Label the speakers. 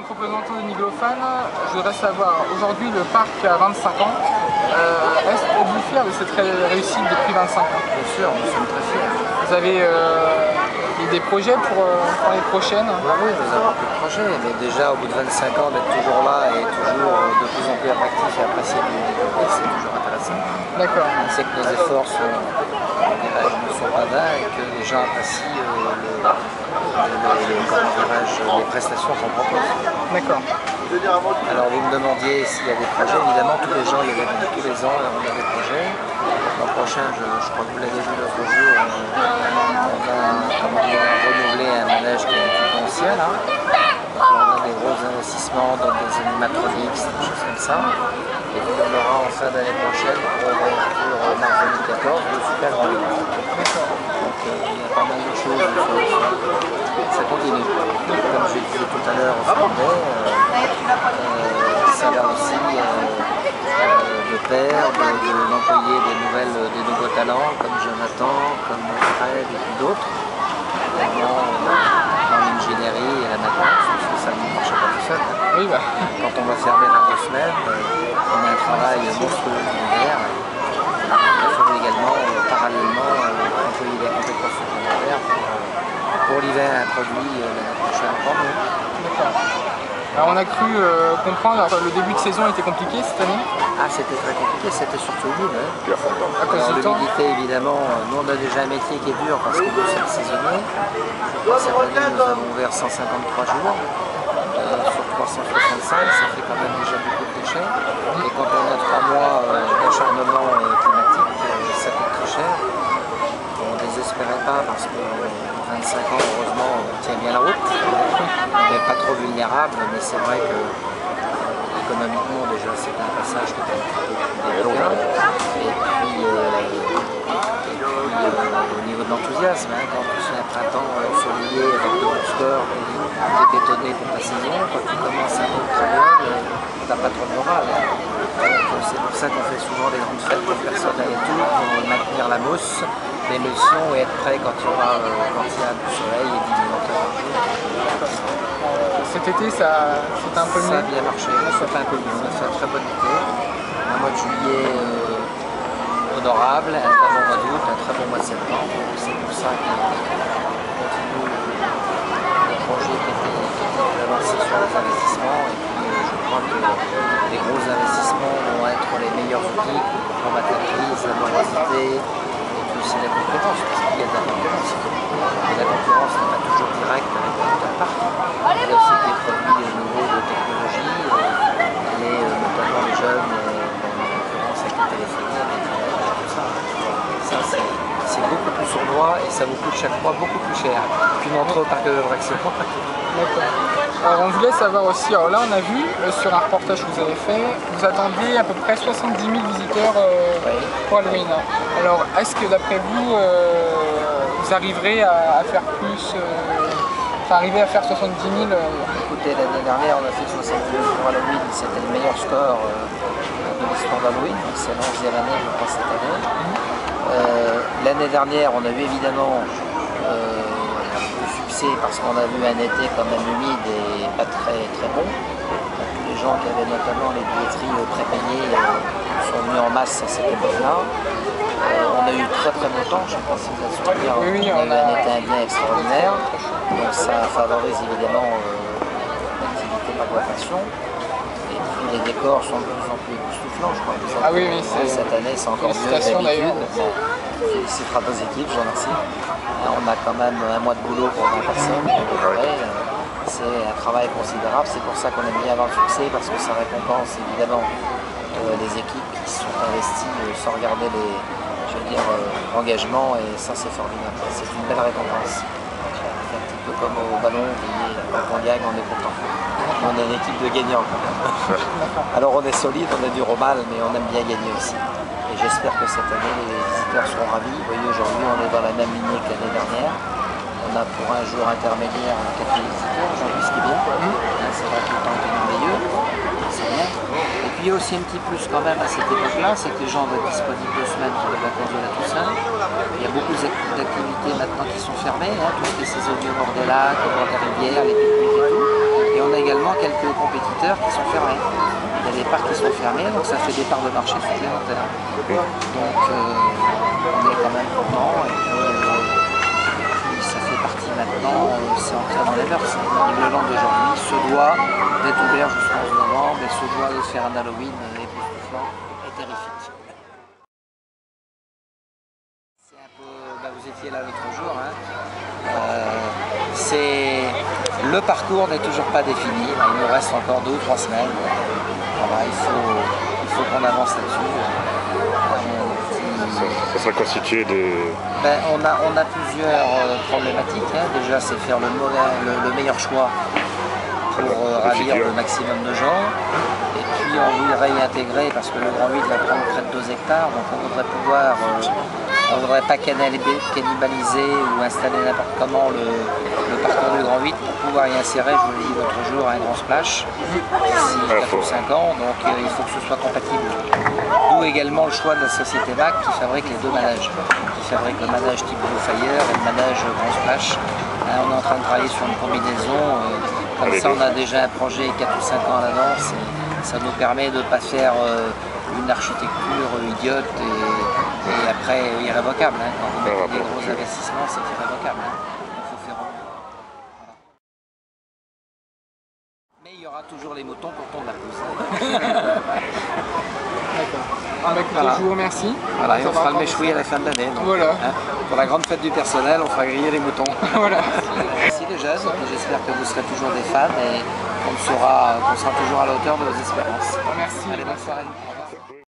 Speaker 1: tant que représentant de Niglophane, je voudrais savoir, aujourd'hui le parc a 25 ans, êtes-vous fier de cette réussite depuis 25 ans?
Speaker 2: Bien sûr, nous sommes très fiers.
Speaker 1: Vous avez des projets pour les prochaines?
Speaker 2: Oui, nous avons des projets, mais déjà au bout de 25 ans d'être toujours là et toujours de plus en plus attractif et apprécié du public, c'est toujours intéressant.
Speaker 1: D'accord.
Speaker 2: On sait que nos efforts ne sont pas vains et que les gens apprécient les prestations qu'on propose.
Speaker 1: D'accord.
Speaker 2: Alors vous me demandiez s'il y a des projets, évidemment tous les ans, tous les ans on a des projets. L'an prochain, je crois que vous l'avez vu l'autre jour, on va renouveler un manège qui est un petit peu ancien là. Donc, on a des gros investissements dans des animatronics, des choses comme ça. Et puis on aura en fin d'année prochaine, pour mars 2014, le Super Grand Prix. Donc il y a pas mal de choses, ça continue. Comme je disais tout à l'heure au Fondé, ça va aussi de pair, d'employer des nouveaux talents comme Jonathan, comme Fred et puis d'autres. Également dans l'ingénierie et la maintenance, parce que ça ne marche pas tout seul.
Speaker 1: Oui, bah.
Speaker 2: Quand on va fermer dans 2 semaines, on a un travail monstrueux derrière. Il faut également, parallèlement, employer des compétences supplémentaires pour l'hiver introduit l'année prochaine encore mieux.
Speaker 1: D'accord. Alors on a cru comprendre, alors, le début de saison était compliqué cette année?
Speaker 2: Ah, c'était très compliqué, c'était surtout humide.
Speaker 1: À cause du temps?
Speaker 2: L'humidité, évidemment, nous on a déjà un métier qui est dur parce que nous sommes saisonniers. Cette année, nous avons ouvert 153 jours sur 365, ça fait quand même déjà beaucoup de déchets. Et quand on a 3 mois d'acharnement climatique, ça coûte très cher. On ne désespérait pas parce que 25 ans, heureusement, on tient bien la route. On n'est pas trop vulnérable, mais c'est vrai que économiquement, déjà, c'était un passage qui était un petit peu délicat. Et puis, au niveau de l'enthousiasme, quand tu fais un printemps ensoleillé avec de bons scores et bétonné pour ta saison, quand tu commences un autre travail, tu n'as pas trop de morale. Donc c'est pour ça qu'on fait souvent des grandes fêtes pour personne à tout, pour maintenir la mousse, l'émotion et être prêt quand il y a du soleil et 10 minutes par jour.
Speaker 1: Cet été, c'était un peu mieux?
Speaker 2: Ça a bien marché, ça fait un peu mieux, on a fait un très bon été. Un mois de juillet honorable, un très bon mois d'août, un très bon mois de septembre. C'est pour ça qu'on continue les projets qui étaient avancés sur les investissements. Et puis je crois que les gros investissements vont être les meilleurs outils pour combattre la crise, la morosité et puis aussi la concurrence, parce qu'il y a de la concurrence. Et la concurrence n'est pas toujours directe avec un parc. Il y a aussi des produits nouveaux de technologie, et notamment les jeunes dans la concurrence avec la téléphonie, avec tout ça. Ça c'est beaucoup plus sournois et ça vous coûte chaque mois beaucoup plus cher qu'une entrée au parc de l'attraction.
Speaker 1: D'accord. Alors on voulait savoir aussi, alors là on a vu sur un reportage que vous avez fait, vous attendiez à peu près 70 000 visiteurs pour Halloween. Alors est-ce que d'après vous, vous arriverez à faire plus, arriver à faire 70 000
Speaker 2: Écoutez, l'année dernière on a fait 70 000 pour Halloween, c'était le meilleur score de l'histoire d'Halloween, c'est la 11e année je crois cette année. L'année dernière on a eu évidemment du succès parce qu'on a vu un été quand même humide et pas très bon. Donc, les gens qui avaient notamment les billetteries prépayées sont venus en masse à cette époque-là. On a eu très bon temps, je ne sais pas si vous avez souvenir, on a eu un été indien extraordinaire. Donc ça favorise évidemment l'activité par location. Et puis les décors sont de plus en plus époustouflants, je crois que vous avez cette année c'est encore mieux que d'habitude. Félicitera vos équipes, je vous remercie. Là, on a quand même un mois de boulot pour 20 personnes. C'est un travail considérable, c'est pour ça qu'on aime bien avoir le succès, parce que ça récompense évidemment les équipes qui se sont investies sans regarder l'engagement, et ça c'est formidable. C'est une belle récompense. C'est un petit peu comme au ballon, quand on gagne, on est content. On est une équipe de gagnants quand même. Alors on est solide, on est dur au mal, mais on aime bien gagner aussi. Et j'espère que cette année, les visiteurs seront ravis. Vous voyez, aujourd'hui, on est dans la même lignée que l'année dernière. On a pour un jour intermédiaire 4 000 visiteurs, aujourd'hui, ce qui est bien. C'est vrai que le temps est merveilleux, c'est bien. Et puis il y a aussi un petit plus quand même à cette époque-là, c'est que les gens vont être disponibles 2 semaines pour les vacances de la Toussaint. Il y a beaucoup d'activités maintenant qui sont fermées, tout ce qui est saisonnier au bord des lacs, au bord des rivières, les pique-niques et tout. Et on a également quelques compétiteurs qui sont fermés. Il y a des parcs qui sont fermés, donc ça fait des parts de marché supplémentaires. Donc on est quand même content, et puis ça fait partie maintenant, c'est entré dans les mœurs. Le land d'aujourd'hui se doit d'être ouvert jusqu'au 11 novembre et se doit de faire un Halloween époustouflant et terrifique. C'est un peu, vous étiez là l'autre jour, hein. Le parcours n'est toujours pas défini, il nous reste encore 2 ou 3 semaines. Voilà, il faut qu'on avance là-dessus.
Speaker 3: Ça sera constitué de...
Speaker 2: On a plusieurs problématiques, hein. Déjà, c'est faire le meilleur choix pour ravir le maximum de gens. Et puis on voudrait y intégrer, parce que le Grand 8 va prendre près de 2 hectares, donc on voudrait pouvoir... on ne voudrait pas cannibaliser ou installer n'importe comment le parcours du Grand 8 pour pouvoir y insérer, je vous l'ai dit l'autre jour, un grand splash d'ici 4 ou 5 ans, donc il faut que ce soit compatible. D'où également le choix de la société MAC qui fabrique les 2 manèges, qui fabrique le manège type Blue Fire et le manège grand splash. On est en train de travailler sur une combinaison, comme ça on a déjà un projet 4 ou 5 ans à l'avance, et ça nous permet de ne pas faire une architecture idiote et après irrévocable. Hein. Quand vous mettez des gros investissements, c'est irrévocable. Hein. Il faut faire voilà. Mais il y aura toujours les moutons pour tondre la pousse.
Speaker 1: D'accord.
Speaker 2: Voilà.
Speaker 1: Je vous remercie.
Speaker 2: Voilà, et on fera le méchoui à la fin de l'année.
Speaker 1: Voilà.
Speaker 2: Hein, pour la grande fête du personnel, on fera griller les moutons.
Speaker 1: Voilà.
Speaker 2: Merci les jeunes, j'espère que vous serez toujours des fans et qu'on sera toujours à la hauteur de vos espérances.
Speaker 1: Merci.
Speaker 2: Allez, bonne soirée.